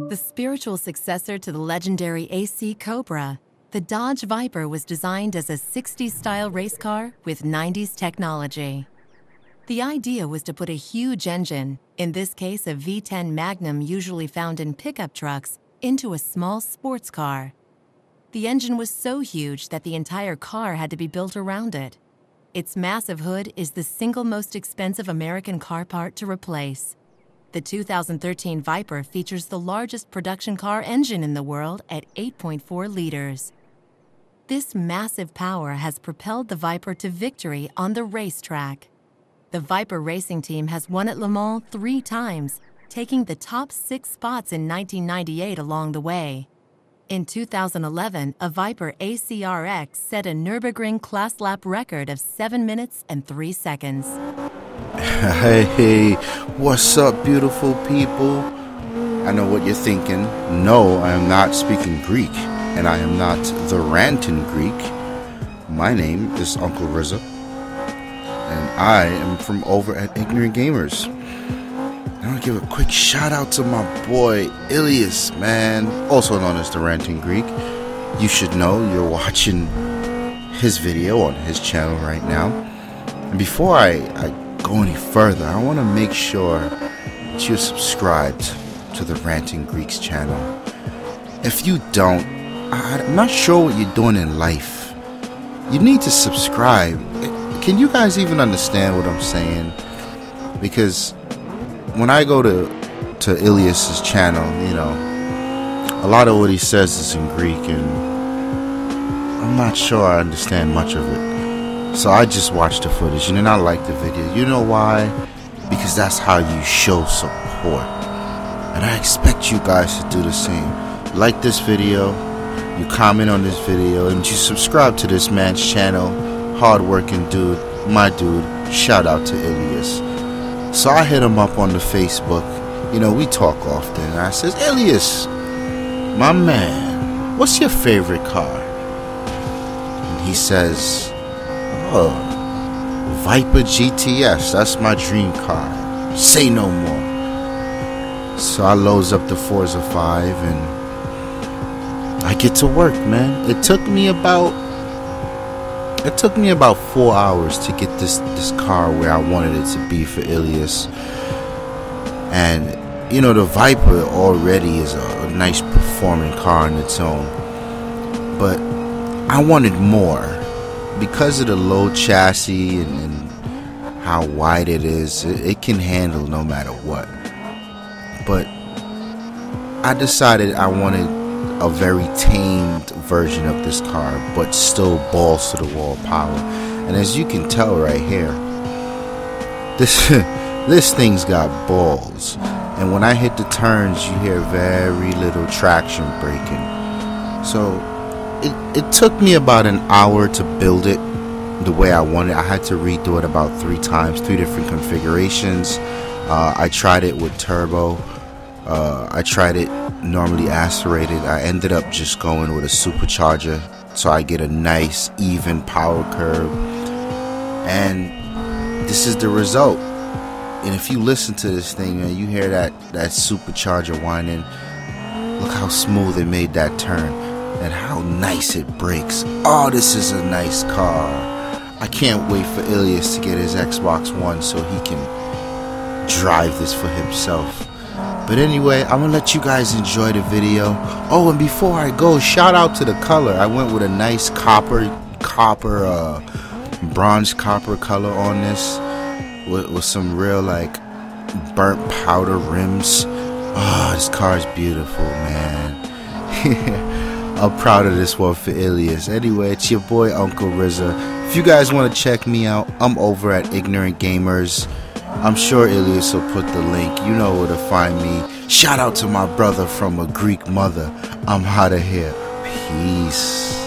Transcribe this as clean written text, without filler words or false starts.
The spiritual successor to the legendary AC Cobra, the Dodge Viper was designed as a 60s-style race car with 90s technology. The idea was to put a huge engine, in this case a V10 Magnum usually found in pickup trucks, into a small sports car. The engine was so huge that the entire car had to be built around it. Its massive hood is the single most expensive American car part to replace. The 2013 Viper features the largest production car engine in the world at 8.4 liters. This massive power has propelled the Viper to victory on the racetrack. The Viper racing team has won at Le Mans 3 times, taking the top 6 spots in 1998 along the way. In 2011, a Viper ACRX set a Nürburgring class lap record of 7 minutes and 3 seconds. Hey, what's up, beautiful people? I know what you're thinking. No, I am not speaking Greek, and I am not the Ranting Greek. My name is Uncle Rizza, and I am from over at Ignorant Gamers. I want to give a quick shout out to my boy Ilias, man, also known as the Ranting Greek. You should know you're watching his video on his channel right now. And before I go any further, I want to make sure that you're subscribed to the Ranting Greek's channel. If you don't, I'm not sure what you're doing in life. You need to subscribe. Can you guys even understand what I'm saying? Because when I go to Ilias's channel, you know, a lot of what he says is in Greek, and I'm not sure I understand much of it. So I just watched the footage and then I liked the video. You know why? Because that's how you show support. And I expect you guys to do the same. Like this video, you comment on this video, and you subscribe to this man's channel. Hardworking dude, my dude. Shout out to Ilias. So I hit him up on the Facebook. You know, we talk often. And I says, Ilias, my man, what's your favorite car? And he says, oh, Viper GTS, that's my dream car. Say no more. So I loads up the Forza 5 and I get to work, man. It took me about 4 hours to get this car where I wanted it to be for Ilias. And you know, the Viper already is a nice performing car on its own, but I wanted more. Because of the low chassis and how wide it is, it can handle no matter what. But I decided I wanted a very tamed version of this car, but still balls to the wall power. And as you can tell right here, this thing's got balls. And when I hit the turns, you hear very little traction braking. So it took me about an hour to build it the way I wanted. I had to redo it about 3 times, 3 different configurations. I tried it with turbo. I tried it normally aspirated. I ended up just going with a supercharger, so I get a nice even power curve. And this is the result. And if you listen to this thing, man, you hear that supercharger whining. Look how smooth it made that turn. And how nice it brakes. Oh, this is a nice car. I can't wait for Ilias to get his Xbox One so he can drive this for himself. But anyway, I'm gonna let you guys enjoy the video. Oh, and before I go, shout out to the color. I went with a nice bronze copper color on this, with some real like burnt powder rims. Oh, this car is beautiful, man. I'm proud of this one for Ilias. Anyway, it's your boy Uncle Rizza. If you guys want to check me out, I'm over at Ignorant Gamers. I'm sure Ilias will put the link. You know where to find me. Shout out to my brother from a Greek mother. I'm out of here. Peace.